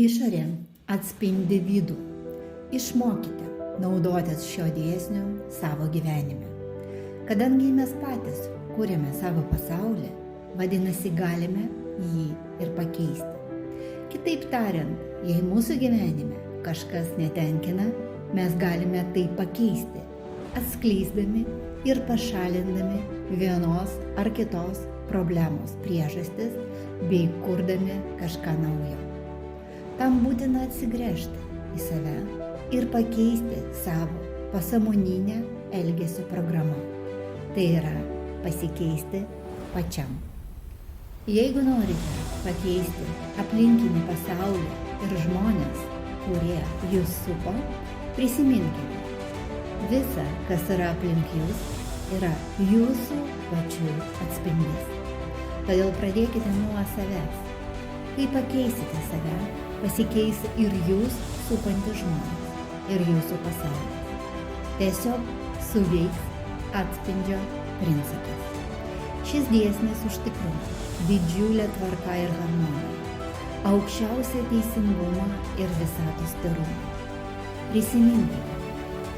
Išorė atspindi vidų. Išmokite naudotis šio dėsniu savo gyvenime. Kadangi mes patys kūrėme savo pasaulį, vadinasi galime jį ir pakeisti. Kitaip tariant, jei mūsų gyvenime kažkas netenkina, mes galime tai pakeisti, atskleisdami ir pašalindami vienos ar kitos problemos priežastis bei kurdami kažką naujo. Tam būtina atsigręžti į save ir pakeisti savo pasąmoninę elgesio programą. Tai yra pasikeisti pačiam. Jeigu norite pakeisti aplinkinį pasaulį ir žmonės, kurie jūs supa, prisiminkite, visa, kas yra aplink jūs, yra jūsų pačių atspindys. Todėl pradėkite nuo savęs. Kai pakeisite save, pasikeis ir jūs supantys žmonės ir jūsų pasaulis. Tiesiog suveiks atspindžio principas. Šis dėsnis užtikrina didžiulę tvarką ir harmoniją, aukščiausią teisingumą ir visatos tyrumą. Prisiminkite,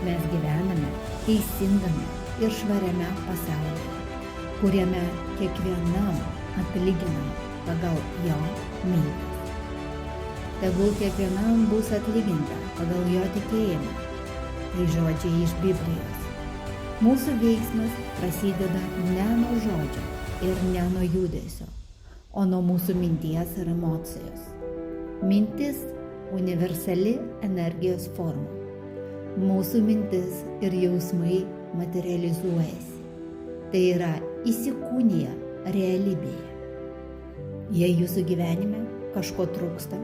mes gyvename teisingame ir švariame pasaulyje, kuriame kiekvienam atlyginama pagal jo mintis. Tegul kiekvienam bus atlyginta pagal jo tikėjimą. Tai žodžiai iš Biblijos. Mūsų veiksmas prasideda ne nuo žodžio ir ne nuo judesio, o nuo mūsų minties ir emocijos. Mintis – universali energijos forma. Mūsų mintis ir jausmai materializuojasi. Tai yra įsikūnija realybėje. Jei jūsų gyvenime kažko trūksta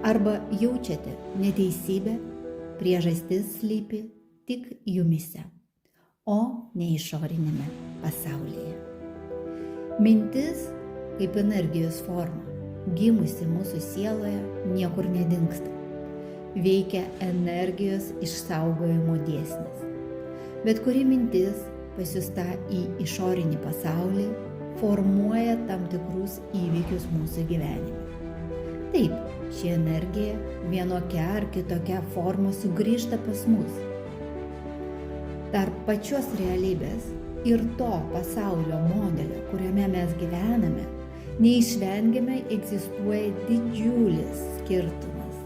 arba jaučiate neteisybę, priežastis slypi tik jumyse, o ne išorinėme pasaulyje. Mintis, kaip energijos forma, gimusi mūsų sieloje, niekur nedingsta. Veikia energijos išsaugojimo dėsnis. Bet kuri mintis, pasiųsta į išorinį pasaulį, formuoja tam tikrus įvykius mūsų gyvenime. Taip, ši energija vienokia ar kitokia forma sugrįžta pas mus. Tarp pačios realybės ir to pasaulio modelio, kuriame mes gyvename, neišvengiamai egzistuoja didžiulis skirtumas.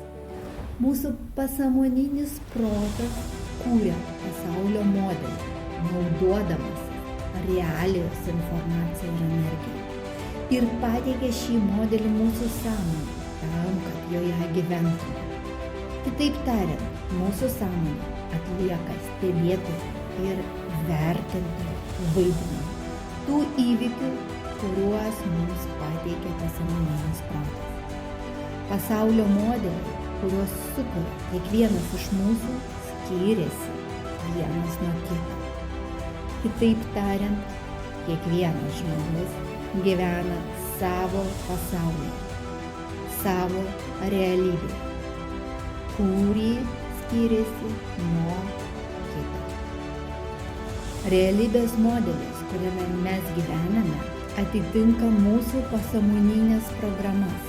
Mūsų pasąmoninis protas kūrė pasaulio modelį, naudodamas realijos informaciją ir energiją. Ir pateikė šį modelį mūsų sąmonei, tam, kad joje gyventume. Kitaip tariant, mūsų sąmonė atlieka stebėtojų ir vertintojų vaidmenį tų įvykių, kuriuos mums pateikia pasąmoninis protas. Pasaulio modeliai, kuriuos sukuria kiekvienas iš mūsų, skiriasi vienas nuo kito. Kitaip tariant, kiekvienas žmogus gyvena savo pasaulyje, savo realybėje, kuri skiriasi nuo kito. Realybės modelis, kuriame mes gyvename, atitinka mūsų pasąmoninės programas,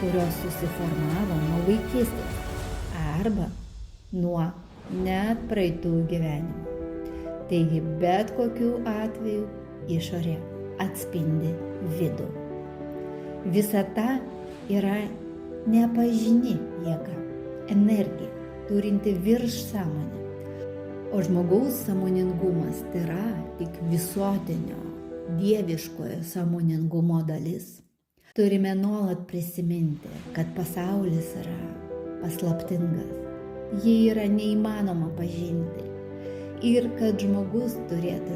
kurios susiformavo nuo vaikystės arba nuo net praeitų gyvenimų. Taigi bet kokiu atveju išorė atspindi vidų. Visata yra nepažini jėga, energija, turinti virš sąmonę. O žmogaus sąmoningumas tai yra tik visuotinio, dieviškojo sąmoningumo dalis. Turime nuolat prisiminti, kad pasaulis yra paslaptingas, jį yra neįmanoma pažinti ir kad žmogus turėtų